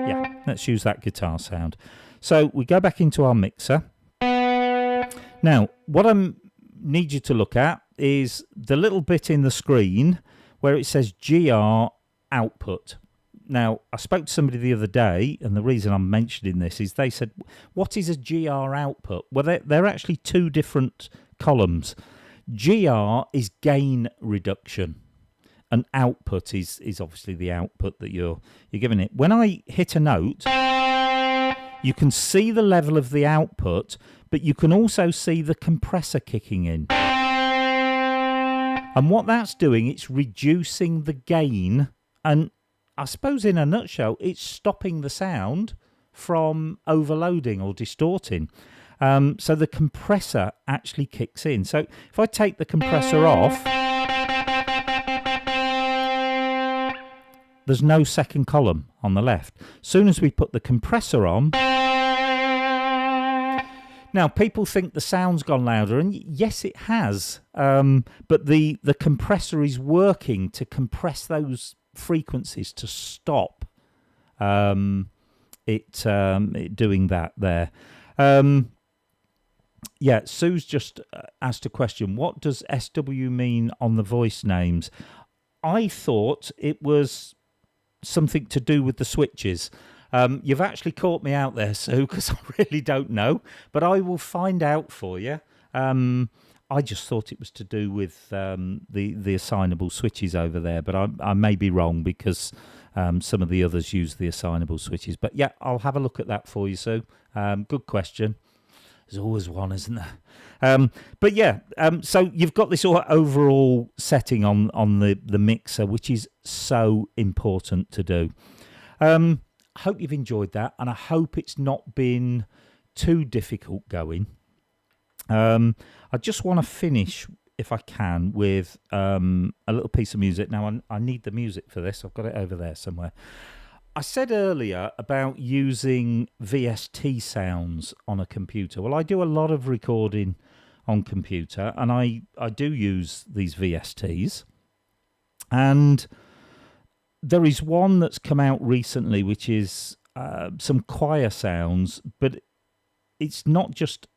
Yeah, let's use that guitar sound. So we go back into our mixer. Now, what I need you to look at is the little bit in the screen where it says GR output. Now, I spoke to somebody the other day, and the reason I'm mentioning this is they said, what is a GR output? Well, they're actually two different columns. GR is gain reduction, and output is obviously the output that you're giving it. When I hit a note, you can see the level of the output, but you can also see the compressor kicking in. And what that's doing, it's reducing the gain, and I suppose in a nutshell, it's stopping the sound from overloading or distorting. So the compressor actually kicks in. So if I take the compressor off, there's no second column on the left. As soon as we put the compressor on, now people think the sound's gone louder, and yes, it has. But the compressor is working to compress those frequencies to stop it doing that there. Yeah, Sue's just asked a question. What does SW mean on the voice names? I thought it was something to do with the switches. You've actually caught me out there, Sue, because I really don't know, but I will find out for you. I just thought it was to do with the assignable switches over there, but I may be wrong because some of the others use the assignable switches. But yeah, I'll have a look at that for you, Sue. Good question. There's always one, isn't there? But yeah, so you've got this overall setting on the mixer, which is so important to do. I hope you've enjoyed that, and I hope it's not been too difficult going. I just want to finish, if I can, with a little piece of music. Now, I need the music for this. I've got it over there somewhere. I said earlier about using VST sounds on a computer. Well, I do a lot of recording on computer, and I do use these VSTs. And there is one that's come out recently, which is some choir sounds, but it's not just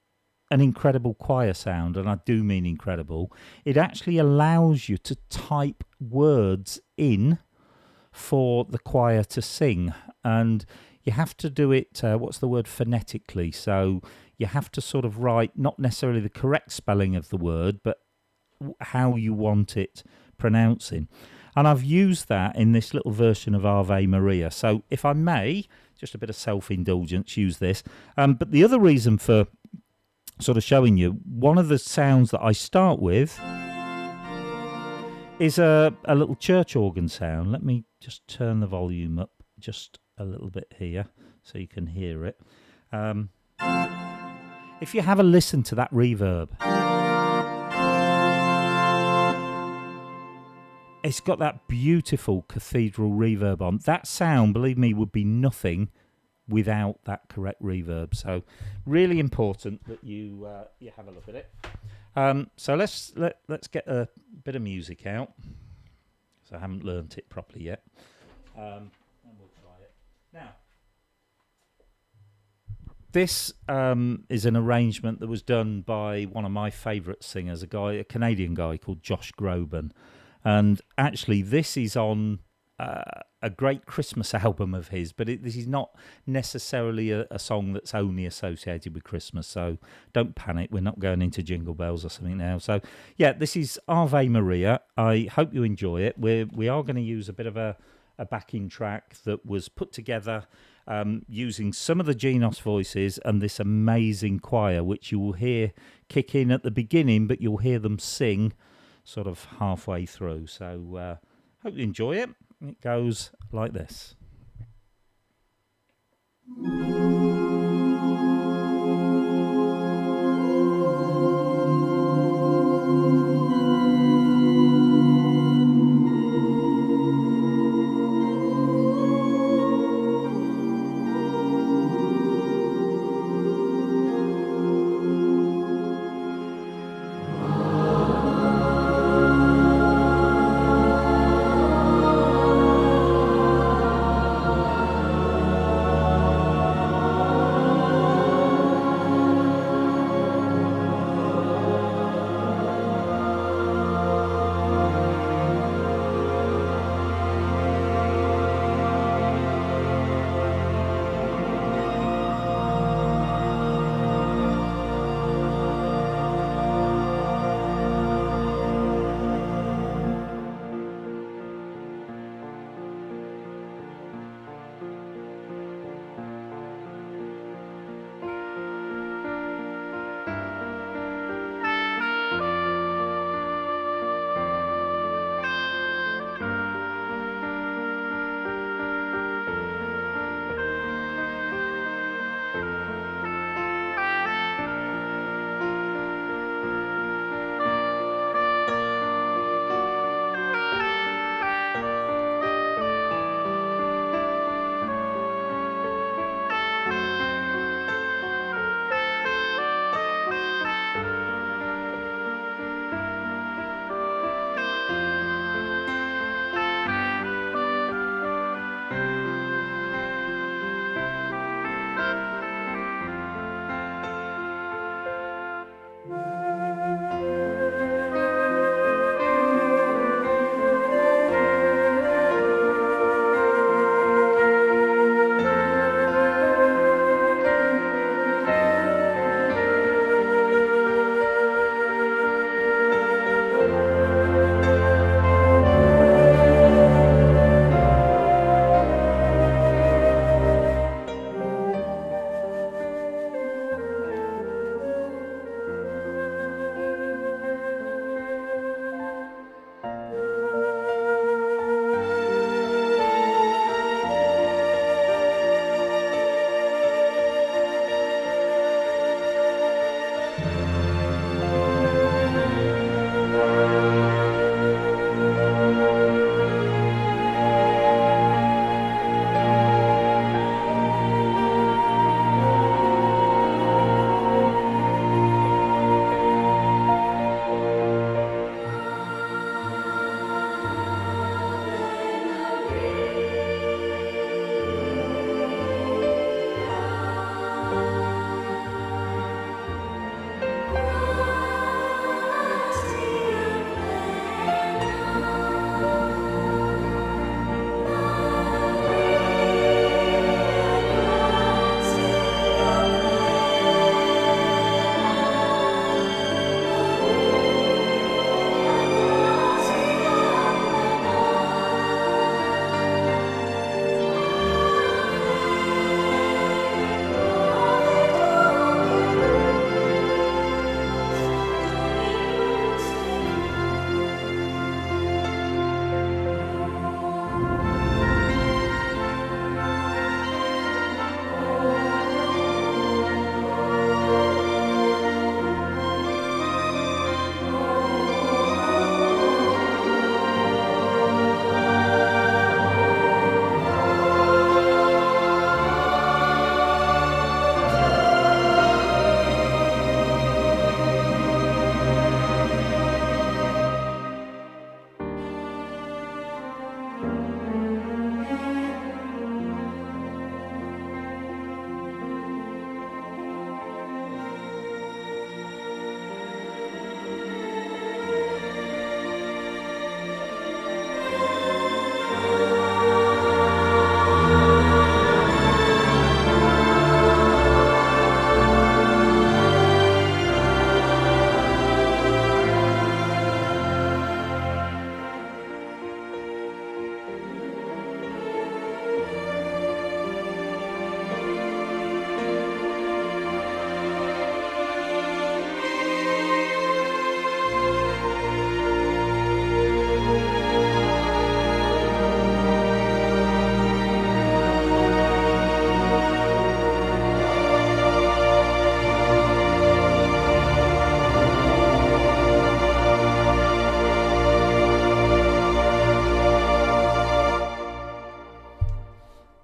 an incredible choir sound, and I do mean incredible. It actually allows you to type words in for the choir to sing, and you have to do it phonetically. So you have to sort of write not necessarily the correct spelling of the word, but how you want it pronouncing. And I've used that in this little version of Ave Maria. So if I may, just a bit of self-indulgence, use this. But the other reason for sort of showing you, one of the sounds that I start with is a little church organ sound. Let me just turn the volume up just a little bit here so you can hear it. If you have a listen to that reverb, it's got that beautiful cathedral reverb on. That sound, believe me, would be nothing without that correct reverb. So really important that you have a look at it. So let's get a bit of music out. So I haven't learnt it properly yet. And we'll try it. Now, this is an arrangement that was done by one of my favourite singers, a Canadian guy called Josh Groban. And actually, this is on a great Christmas album of his, but this is not necessarily a song that's only associated with Christmas, so don't panic, we're not going into Jingle Bells or something now. So yeah, this is Ave Maria. I hope you enjoy it. We are going to use a bit of a backing track that was put together using some of the Genos voices and this amazing choir, which you will hear kick in at the beginning, but you'll hear them sing sort of halfway through. So hope you enjoy it. It goes like this.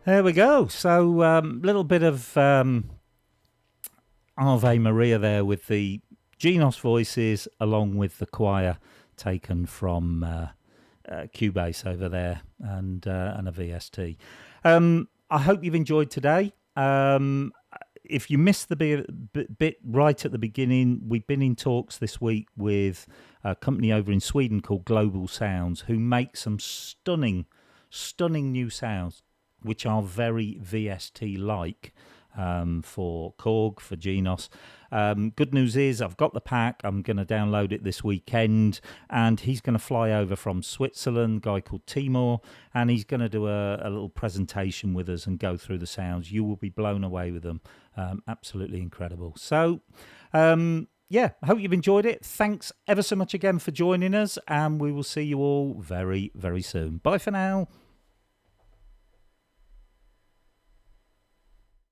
There we go. So, little bit of Ave Maria there with the Genos voices, along with the choir taken from Cubase over there, and a VST. I hope you've enjoyed today. If you missed the bit right at the beginning, we've been in talks this week with a company over in Sweden called Global Sounds, who make some stunning new sounds, which are very VST-like. For Korg, for Genos. Good news is I've got the pack. I'm going to download it this weekend, and he's going to fly over from Switzerland, a guy called Timur, and he's going to do a little presentation with us and go through the sounds. You will be blown away with them. Absolutely incredible. So, yeah, I hope you've enjoyed it. Thanks ever so much again for joining us, and we will see you all very, very soon. Bye for now.